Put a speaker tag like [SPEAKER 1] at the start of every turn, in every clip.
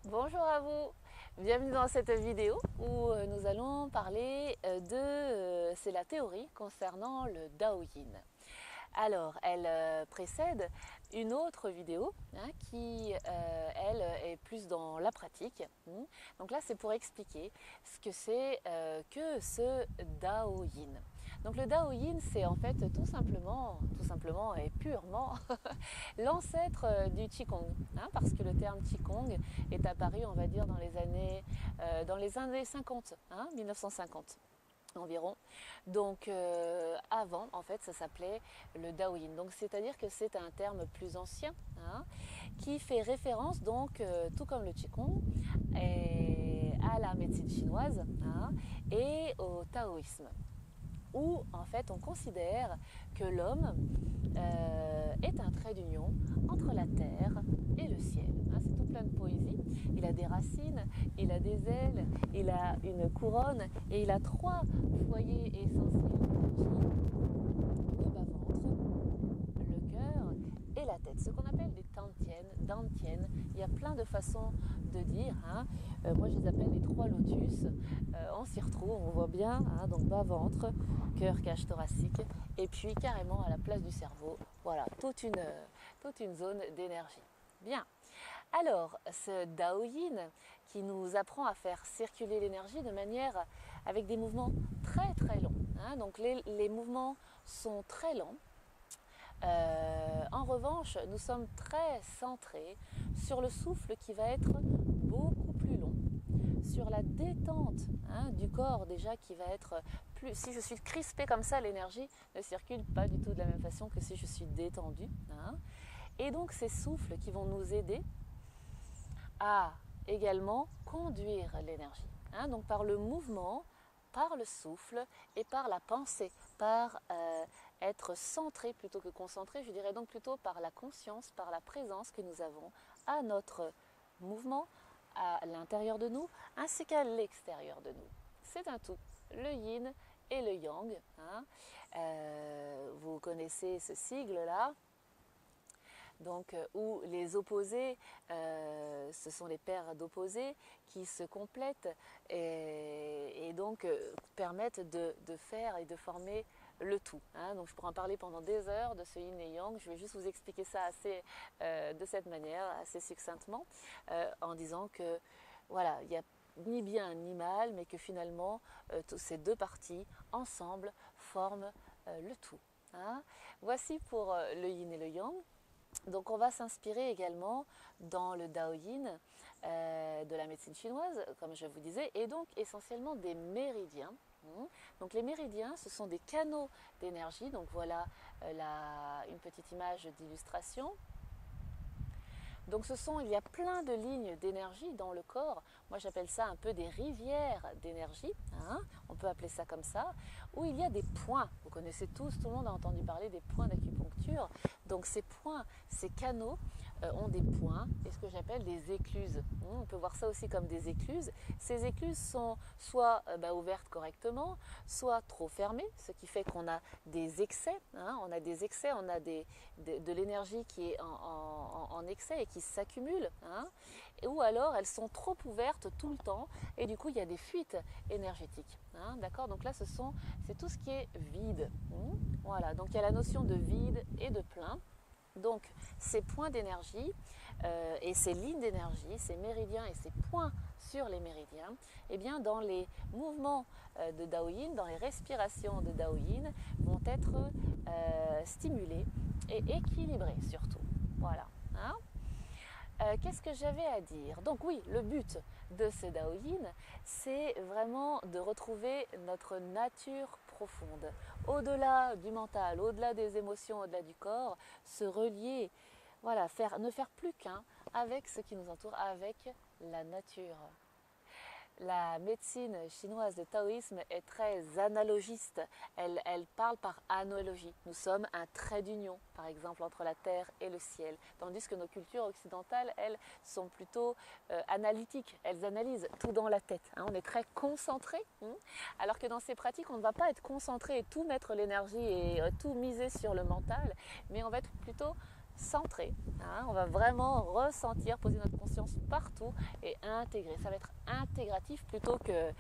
[SPEAKER 1] Bonjour à vous, bienvenue dans cette vidéo où nous allons parler c'est la théorie concernant le Dao Yin. Alors, elle précède une autre vidéo qui, elle, est plus dans la pratique. Donc là, c'est pour expliquer ce que c'est que ce Dao Yin. Donc le Dao Yin, c'est en fait tout simplement et purement l'ancêtre du Qigong, parce que le terme Qigong est apparu, on va dire, dans les années 50, 1950 environ. Donc avant, en fait, ça s'appelait le Daoyin. Donc c'est-à-dire que c'est un terme plus ancien qui fait référence, donc tout comme le Qigong, à la médecine chinoise et au taoïsme, où en fait on considère que l'homme est un trait d'union entre la terre et le ciel. C'est tout plein de poésie. Il a des racines, il a des ailes, il a une couronne et il a 3 foyers essentiels d'énergie: le bas-ventre, le cœur et la tête. Ce qu'on appelle des dantiennes, dantiennes. Il y a plein de façons de dire. Moi, je les appelle les 3 lotus. On s'y retrouve, on voit bien. Donc bas-ventre, cœur, cage thoracique, et puis carrément à la place du cerveau. Voilà, toute une zone d'énergie. Bien. Alors, ce Dao Yin qui nous apprend à faire circuler l'énergie de manière avec des mouvements très très longs. Donc les mouvements sont très lents. En revanche, nous sommes très centrés sur le souffle qui va être beaucoup plus long, sur la détente du corps déjà qui va être plus... Si je suis crispée comme ça, l'énergie ne circule pas du tout de la même façon que si je suis détendue. Et donc ces souffles qui vont nous aider à également conduire l'énergie. Donc par le mouvement, par le souffle et par la pensée, par être centré plutôt que concentré, je dirais donc plutôt par la conscience, par la présence que nous avons à notre mouvement, à l'intérieur de nous, ainsi qu'à l'extérieur de nous. C'est un tout, le yin et le yang. Vous connaissez ce sigle-là. Donc, où les opposés, ce sont les paires d'opposés qui se complètent et donc permettent de faire et de former le tout. Donc je pourrais en parler pendant des heures de ce yin et yang. Je vais juste vous expliquer ça de cette manière, assez succinctement, en disant que voilà, il n'y a ni bien ni mal, mais que finalement ces 2 parties ensemble forment le tout. Voici pour le yin et le yang. Donc on va s'inspirer également dans le Dao Yin de la médecine chinoise, comme je vous disais, et donc essentiellement des méridiens. Donc les méridiens, ce sont des canaux d'énergie. Donc voilà une petite image d'illustration. Donc il y a plein de lignes d'énergie dans le corps. Moi j'appelle ça un peu des rivières d'énergie, on peut appeler ça comme ça, où il y a des points. Vous connaissez tous, tout le monde a entendu parler des points d'acupuncture. Donc ces points, ces canaux ont des points et ce que j'appelle des écluses. On peut voir ça aussi comme des écluses. Ces écluses sont soit ouvertes correctement, soit trop fermées, ce qui fait qu'on a des excès. On a des excès, on a de l'énergie qui est en excès et qui s'accumule, ou alors elles sont trop ouvertes tout le temps et du coup il y a des fuites énergétiques. D'accord, donc là c'est tout ce qui est vide. Voilà, donc il y a la notion de vide et de plein. Donc ces points d'énergie et ces lignes d'énergie, ces méridiens et ces points sur les méridiens, eh bien dans les mouvements de Dao Yin, dans les respirations de Dao Yin, vont être stimulés et équilibrés surtout. Voilà. Qu'est-ce que j'avais à dire? Donc oui, le but de ce Dao Yin, c'est vraiment de retrouver notre nature profonde. Au-delà du mental, au-delà des émotions, au-delà du corps, se relier, voilà, ne faire plus qu'un avec ce qui nous entoure, avec la nature. La médecine chinoise de taoïsme est très analogiste. Elle parle par analogie. Nous sommes un trait d'union, par exemple, entre la terre et le ciel. Tandis que nos cultures occidentales, elles, sont plutôt analytiques. Elles analysent tout dans la tête. On est très concentré. Alors que dans ces pratiques, on ne va pas être concentré et tout mettre l'énergie et tout miser sur le mental, mais on va être plutôt centré. Hein, on va vraiment ressentir, poser notre conscience partout et intégrer. Ça va être intégratif plutôt que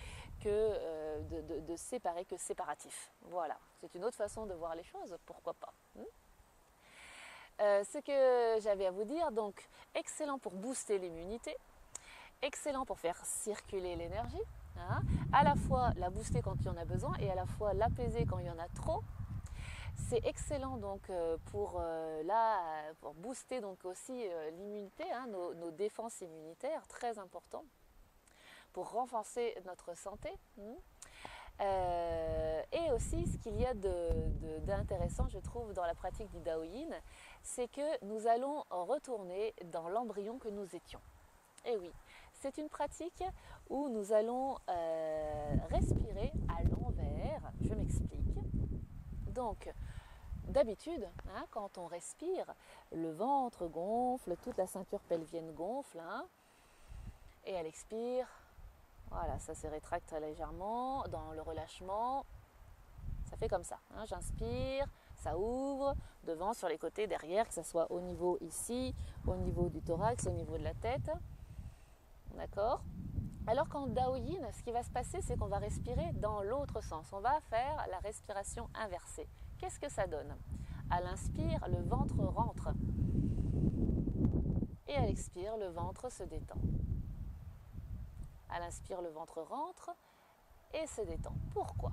[SPEAKER 1] de séparer, que séparatif. Voilà, c'est une autre façon de voir les choses, pourquoi pas. Ce que j'avais à vous dire, donc excellent pour booster l'immunité, excellent pour faire circuler l'énergie, hein, à la fois la booster quand il y en a besoin et à la fois l'apaiser quand il y en a trop. C'est excellent donc pour booster donc aussi l'immunité, hein, nos défenses immunitaires, très important, pour renforcer notre santé. Et aussi, ce qu'il y a d'intéressant, je trouve, dans la pratique du Dao Yin, c'est que nous allons retourner dans l'embryon que nous étions. Et oui, c'est une pratique où nous allons respirer à l'envers. Je m'explique. Donc, d'habitude, hein, quand on respire, le ventre gonfle, toute la ceinture pelvienne gonfle, hein, et elle expire. Voilà, ça se rétracte légèrement dans le relâchement. Ça fait comme ça. Hein, j'inspire, ça ouvre, devant, sur les côtés, derrière, que ce soit au niveau ici, au niveau du thorax, au niveau de la tête. D'accord ? Alors qu'en Dao Yin, ce qui va se passer, c'est qu'on va respirer dans l'autre sens. On va faire la respiration inversée. Qu'est-ce que ça donne ? À l'inspire, le ventre rentre. Et à l'expire, le ventre se détend. À l'inspire, le ventre rentre et se détend. Pourquoi ?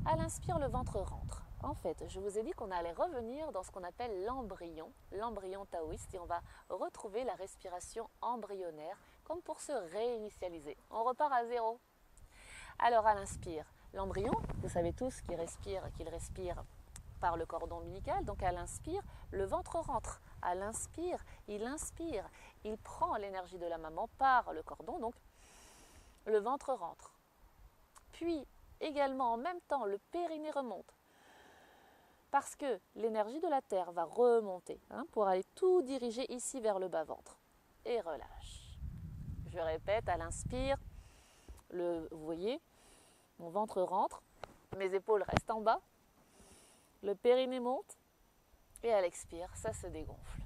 [SPEAKER 1] À l'inspire, le ventre rentre. En fait, je vous ai dit qu'on allait revenir dans ce qu'on appelle l'embryon taoïste, et on va retrouver la respiration embryonnaire, comme pour se réinitialiser. On repart à zéro. Alors à l'inspire, l'embryon, vous savez tous qu'il respire par le cordon ombilical, donc à l'inspire, le ventre rentre. À l'inspire, il inspire, il prend l'énergie de la maman par le cordon, donc le ventre rentre. Puis, également, en même temps, le périnée remonte. Parce que l'énergie de la terre va remonter, hein, pour aller tout diriger ici vers le bas-ventre. Et relâche. Je répète, à l'inspire, vous voyez, mon ventre rentre, mes épaules restent en bas, le périnée monte, et à l'expire, ça se dégonfle,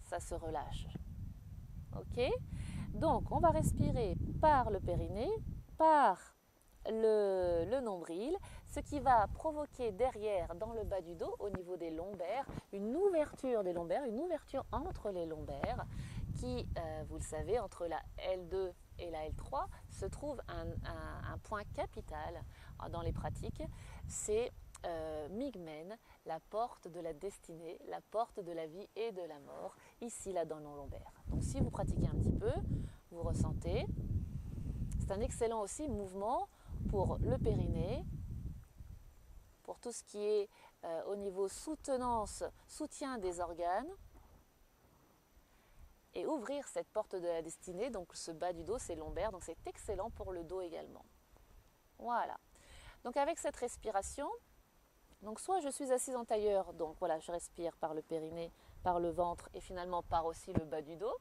[SPEAKER 1] ça se relâche. Ok ? Donc, on va respirer par le périnée, par le nombril, ce qui va provoquer derrière, dans le bas du dos, au niveau des lombaires, une ouverture des lombaires, une ouverture entre les lombaires, qui, vous le savez, entre la L2 et la L3, se trouve un point capital dans les pratiques, c'est Migmen, la porte de la destinée, la porte de la vie et de la mort, ici, là, dans nos lombaires. Donc, si vous pratiquez un petit peu, vous ressentez. C'est un excellent aussi mouvement pour le périnée, pour tout ce qui est au niveau soutien des organes, et ouvrir cette porte de la destinée, donc ce bas du dos, c'est lombaire, donc c'est excellent pour le dos également. Voilà. Donc avec cette respiration, donc soit je suis assise en tailleur, donc voilà, je respire par le périnée, par le ventre et finalement par aussi le bas du dos.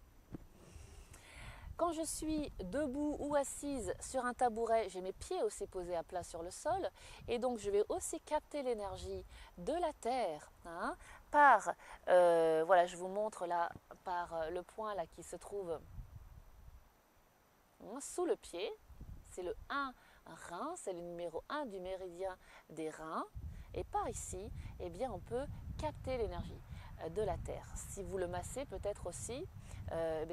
[SPEAKER 1] Quand je suis debout ou assise sur un tabouret, j'ai mes pieds aussi posés à plat sur le sol, et donc je vais aussi capter l'énergie de la terre, hein, par, voilà, je vous montre là, par le point là qui se trouve sous le pied, c'est le 1 rein, c'est le numéro 1 du méridien des reins, et par ici, eh bien, on peut capter l'énergie de la terre. Si vous le massez peut-être aussi,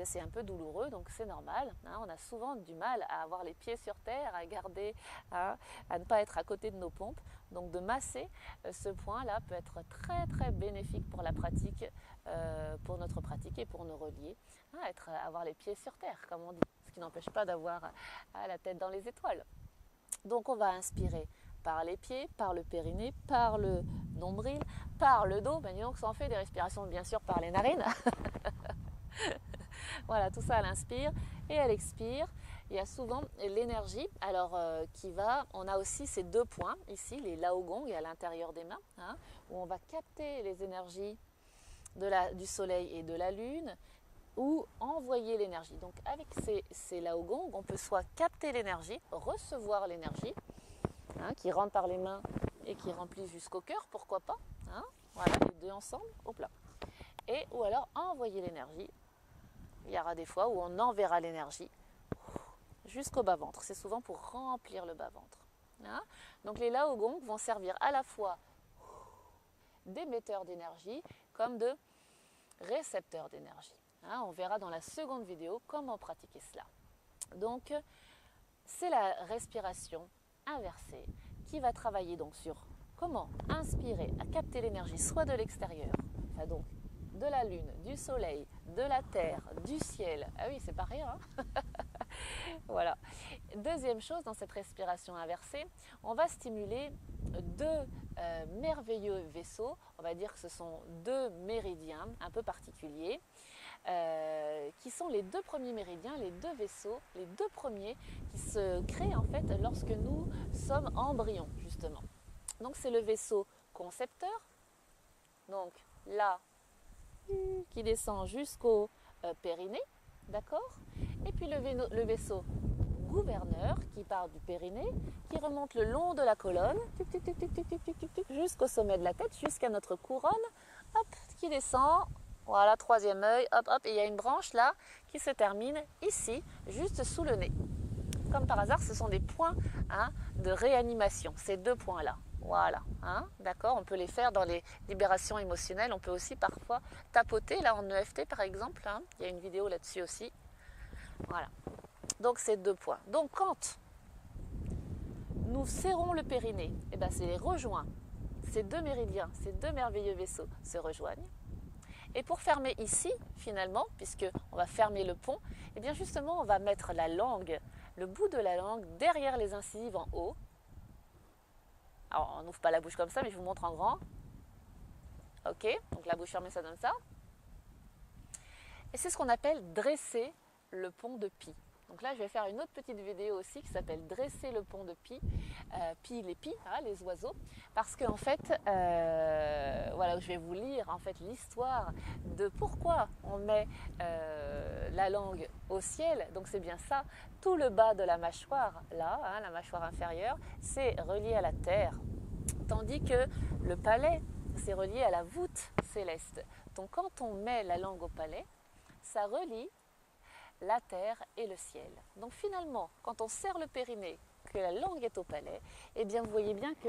[SPEAKER 1] c'est un peu douloureux, donc c'est normal. Hein, on a souvent du mal à avoir les pieds sur terre, à garder, à ne pas être à côté de nos pompes. Donc de masser ce point-là peut être très très bénéfique pour la pratique, pour notre pratique et pour nos reliés. Hein, avoir les pieds sur terre, comme on dit, ce qui n'empêche pas d'avoir la tête dans les étoiles. Donc on va inspirer par les pieds, par le périnée, par le nombril, par le dos. Ben, donc ça en fait des respirations bien sûr par les narines. Voilà, tout ça à l'inspire et à l'expire. Il y a souvent l'énergie, alors on a aussi ces deux points ici, les Laogong à l'intérieur des mains, hein, où on va capter les énergies du soleil et de la lune, ou envoyer l'énergie. Donc avec ces Laogong, on peut soit capter l'énergie, recevoir l'énergie, hein, qui rentre par les mains et qui remplit jusqu'au cœur, pourquoi pas, hein, voilà, les deux ensemble, hop là. et ou alors envoyer l'énergie. Il y aura des fois où on enverra l'énergie jusqu'au bas-ventre. C'est souvent pour remplir le bas-ventre. Hein? Donc les Laogong vont servir à la fois d'émetteurs d'énergie comme de récepteurs d'énergie. Hein? On verra dans la seconde vidéo comment pratiquer cela. Donc c'est la respiration inversée qui va travailler donc sur comment inspirer à capter l'énergie soit de l'extérieur, enfin donc de la lune, du soleil, de la terre, du ciel. Ah oui, c'est pas rien. Hein. Voilà. Deuxième chose, dans cette respiration inversée, on va stimuler deux merveilleux vaisseaux. On va dire que ce sont deux méridiens un peu particuliers, qui sont les deux premiers méridiens, les deux vaisseaux, les deux premiers qui se créent en fait lorsque nous sommes embryons, justement. Donc c'est le vaisseau concepteur, donc là, qui descend jusqu'au périnée, d'accord? Et puis le vaisseau gouverneur qui part du périnée, qui remonte le long de la colonne, jusqu'au sommet de la tête, jusqu'à notre couronne, hop, qui descend, voilà, troisième œil, hop, hop, et il y a une branche là qui se termine ici, juste sous le nez. Comme par hasard, ce sont des points hein, de réanimation, ces deux points-là. Voilà, hein, d'accord, on peut les faire dans les libérations émotionnelles, on peut aussi parfois tapoter, là en EFT par exemple, hein, il y a une vidéo là-dessus aussi. Voilà, donc ces deux points. Donc quand nous serrons le périnée, eh ben, c'est les rejoints, ces deux méridiens, ces deux merveilleux vaisseaux se rejoignent. Et pour fermer ici, finalement, puisqu'on va fermer le pont, eh bien justement on va mettre la langue, le bout de la langue derrière les incisives en haut. Alors on n'ouvre pas la bouche comme ça, mais je vous montre en grand. Ok, donc la bouche fermée ça donne ça. Et c'est ce qu'on appelle dresser le pont de Pi. Donc là je vais faire une autre petite vidéo aussi qui s'appelle dresser le pont de Pi, les Pi, hein, les oiseaux, parce qu'en fait, voilà, je vais vous lire en fait l'histoire de pourquoi on met la langue au ciel. Donc c'est bien ça, tout le bas de la mâchoire, là, hein, la mâchoire inférieure, c'est relié à la terre, tandis que le palais, c'est relié à la voûte céleste. Donc quand on met la langue au palais, ça relie la terre et le ciel. Donc finalement, quand on serre le périnée, que la langue est au palais, eh bien vous voyez bien que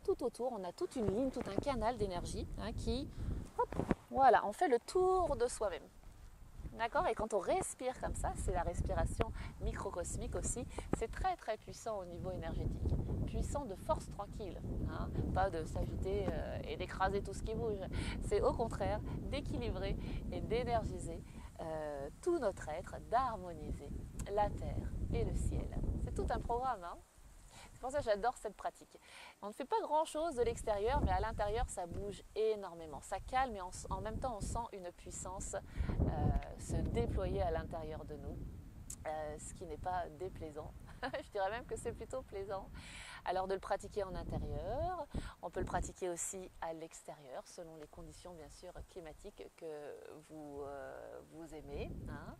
[SPEAKER 1] tout autour, on a toute une ligne, tout un canal d'énergie hein, qui, hop, voilà, on fait le tour de soi-même. D'accord? Et quand on respire comme ça, c'est la respiration microcosmique aussi, c'est très très puissant au niveau énergétique. Puissant de force tranquille, hein, pas de s'agiter et d'écraser tout ce qui bouge. C'est au contraire d'équilibrer et d'énergiser tout notre être, d'harmoniser la terre et le ciel. C'est tout un programme, hein. C'est pour ça que j'adore cette pratique. On ne fait pas grand-chose de l'extérieur, mais à l'intérieur, ça bouge énormément. Ça calme et en même temps, on sent une puissance se déployer à l'intérieur de nous, ce qui n'est pas déplaisant. Je dirais même que c'est plutôt plaisant. Alors de le pratiquer en intérieur, on peut le pratiquer aussi à l'extérieur, selon les conditions bien sûr climatiques que vous aimez. Hein.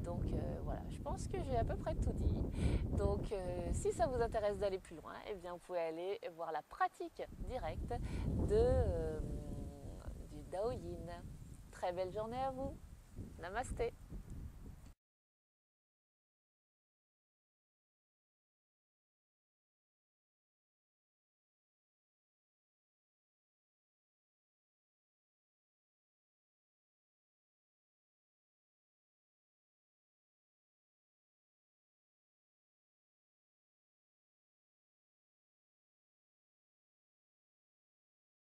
[SPEAKER 1] Donc voilà, je pense que j'ai à peu près tout dit. Donc si ça vous intéresse d'aller plus loin, eh bien vous pouvez aller voir la pratique directe du Dao Yin. Très belle journée à vous. Namasté.